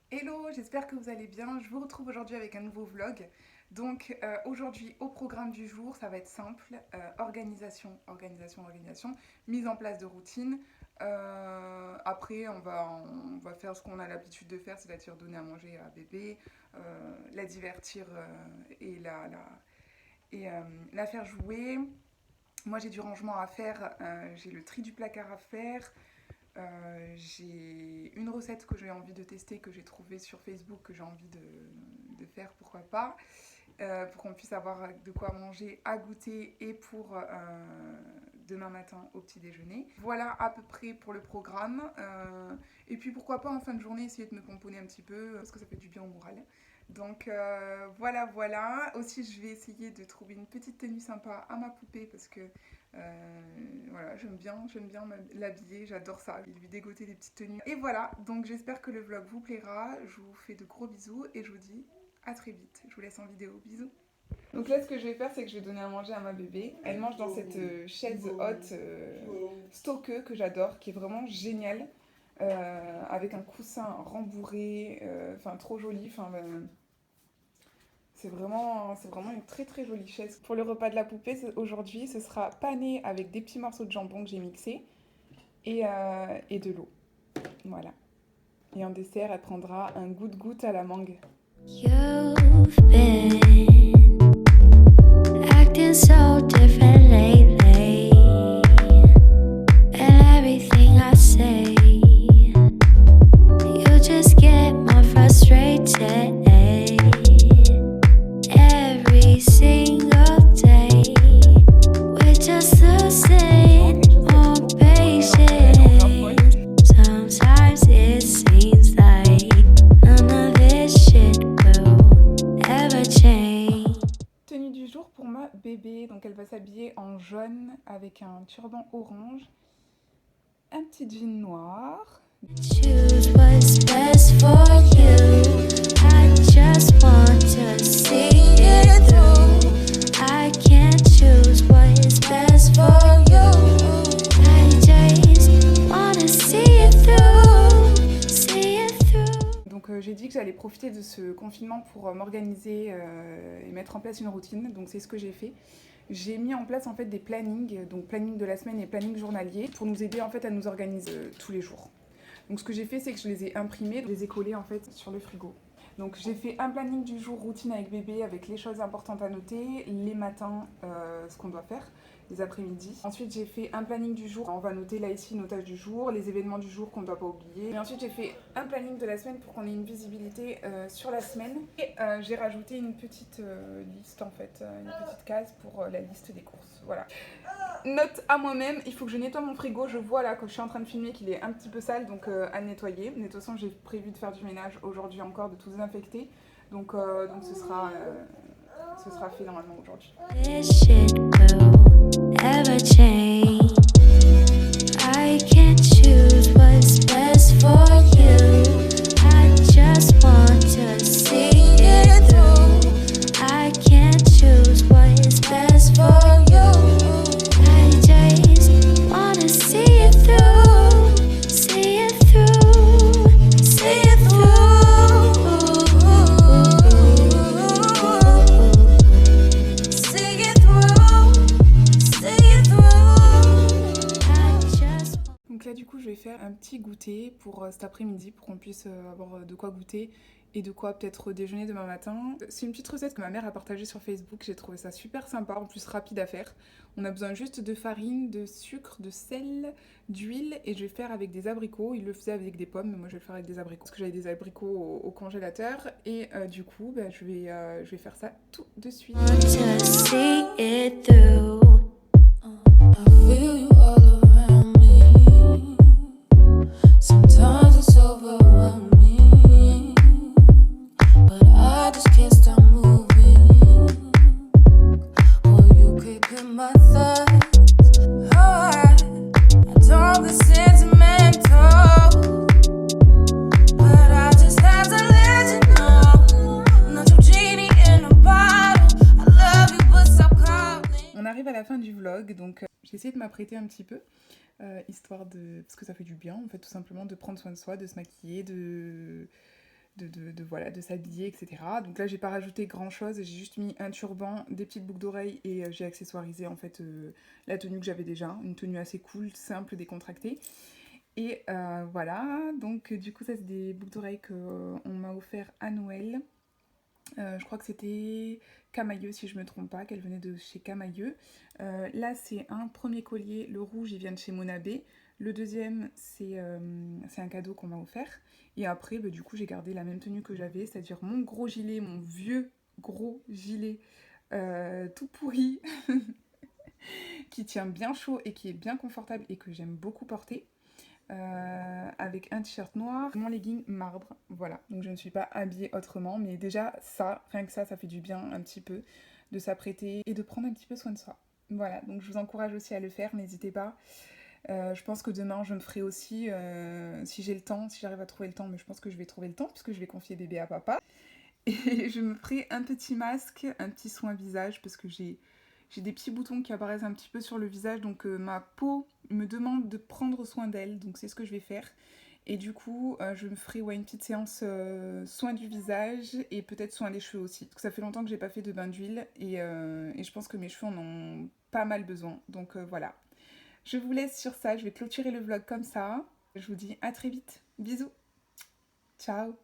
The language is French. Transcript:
Hello, j'espère que vous allez bien. Je vous retrouve aujourd'hui avec un nouveau vlog. Donc aujourd'hui au programme du jour, ça va être simple. Organisation, mise en place de routine. Après, on va faire ce qu'on a l'habitude de faire, c'est-à-dire donner à manger à bébé, la divertir et la faire jouer. Moi j'ai du rangement à faire, j'ai le tri du placard à faire. J'ai une recette que j'ai envie de tester, que j'ai trouvée sur Facebook, que j'ai envie de faire, pourquoi pas, pour qu'on puisse avoir de quoi manger à goûter et pour demain matin au petit déjeuner. Voilà à peu près pour le programme. Et puis pourquoi pas en fin de journée essayer de me pomponner un petit peu, parce que ça fait du bien au moral. Donc voilà. Aussi, je vais essayer de trouver une petite tenue sympa à ma poupée parce que voilà, j'aime bien l'habiller, j'adore ça. Je vais lui dégoter des petites tenues. Et voilà, donc j'espère que le vlog vous plaira. Je vous fais de gros bisous et je vous dis à très vite. Je vous laisse en vidéo. Bisous. Donc là, ce que je vais faire, c'est que je vais donner à manger à ma bébé. Elle mange dans cette chaise haute Stokke que j'adore, qui est vraiment géniale, avec un coussin rembourré, enfin trop joli. Enfin, c'est vraiment une très très jolie chaise. Pour le repas de la poupée, aujourd'hui, ce sera pané avec des petits morceaux de jambon que j'ai mixés et de l'eau. Voilà. Et en dessert, elle prendra un goutte-goutte à la mangue. You've been acting so different lately, and everything I say, you just get more frustrated. Every single day, we're just losing more patience. Sometimes it seems like none of this shit will ever change. Tenue du jour pour ma bébé, donc elle va s'habiller en jaune avec un turban orange, un petit jean noir. Choose what's best for you. I just want to see it through. I can't choose what is best for you. I just wanna see it through, see it through. Donc j'ai dit que j'allais profiter de ce confinement pour m'organiser et mettre en place une routine. Donc c'est ce que j'ai fait. J'ai mis en place en fait des plannings, donc planning de la semaine et planning journalier, pour nous aider en fait à nous organiser tous les jours. Donc ce que j'ai fait, c'est que je les ai imprimés, je les ai collés en fait sur le frigo. Donc j'ai fait un planning du jour routine avec bébé, avec les choses importantes à noter, les matins, ce qu'on doit faire, les après-midi. Ensuite j'ai fait un planning du jour, on va noter là ici, notage du jour, les événements du jour qu'on ne doit pas oublier. Et ensuite j'ai fait un planning de la semaine pour qu'on ait une visibilité sur la semaine. Et j'ai rajouté une petite liste en fait, une petite case pour la liste des courses. Voilà. Note à moi-même, il faut que je nettoie mon frigo. Je vois là que je suis en train de filmer qu'il est un petit peu sale, donc à nettoyer. Mais de toute façon, j'ai prévu de faire du ménage aujourd'hui encore, de tout désinfecter. Donc ce sera fait normalement aujourd'hui. I can't choose what's best for you. I just want to see it through. I can't choose what is best for you. I just wanna see it through, see it through, see it through, see it through, see it through. I just... Donc là du coup je vais faire un petit goûter pour cet après-midi pour qu'on puisse avoir de quoi goûter et de quoi peut-être déjeuner demain matin. C'est une petite recette que ma mère a partagée sur Facebook, j'ai trouvé ça super sympa, en plus rapide à faire. On a besoin juste de farine, de sucre, de sel, d'huile et je vais faire avec des abricots. Il le faisait avec des pommes, mais moi je vais le faire avec des abricots parce que j'avais des abricots au congélateur et du coup je vais faire ça tout de suite. Sometimes it's overwhelming, but I just can't stop moving. Or you could get my thoughts. Oh, I don't get sentimental, but I just have to let you know. I'm not your genie in a bottle. I love you, but stop calling. On arrive à la fin du vlog, donc j'ai essayé de m'apprêter un petit peu. Histoire de... parce que ça fait du bien, en fait, tout simplement, de prendre soin de soi, de se maquiller, voilà, de s'habiller, etc. Donc là, j'ai pas rajouté grand chose, j'ai juste mis un turban, des petites boucles d'oreilles et j'ai accessoirisé en fait la tenue que j'avais déjà, une tenue assez cool, simple, décontractée. Et voilà, donc du coup, ça c'est des boucles d'oreilles qu'on m'a offert à Noël. Je crois que c'était Camailleux si je me trompe pas, qu'elle venait de chez Camailleux. Là c'est un premier collier, le rouge il vient de chez Monabé. Le deuxième c'est un cadeau qu'on m'a offert. Et après bah, du coup j'ai gardé la même tenue que j'avais, c'est-à-dire mon gros gilet, mon vieux gros gilet tout pourri qui tient bien chaud et qui est bien confortable et que j'aime beaucoup porter. Avec un t-shirt noir, mon legging marbre, voilà. Donc je ne suis pas habillée autrement, mais déjà ça, rien que ça fait du bien un petit peu de s'apprêter et de prendre un petit peu soin de soi. Voilà, donc je vous encourage aussi à le faire, n'hésitez pas. Je pense que demain je me ferai aussi, si j'ai le temps, si j'arrive à trouver le temps, mais je pense que je vais trouver le temps puisque je vais confier bébé à papa. Et je me ferai un petit masque, un petit soin visage parce que j'ai des petits boutons qui apparaissent un petit peu sur le visage, donc ma peau me demande de prendre soin d'elle, donc c'est ce que je vais faire. Et du coup, je me ferai une petite séance soin du visage et peut-être soin des cheveux aussi. Parce que ça fait longtemps que j'ai pas fait de bain d'huile et je pense que mes cheveux en ont pas mal besoin. Donc voilà. Je vous laisse sur ça, je vais clôturer le vlog comme ça. Je vous dis à très vite. Bisous. Ciao.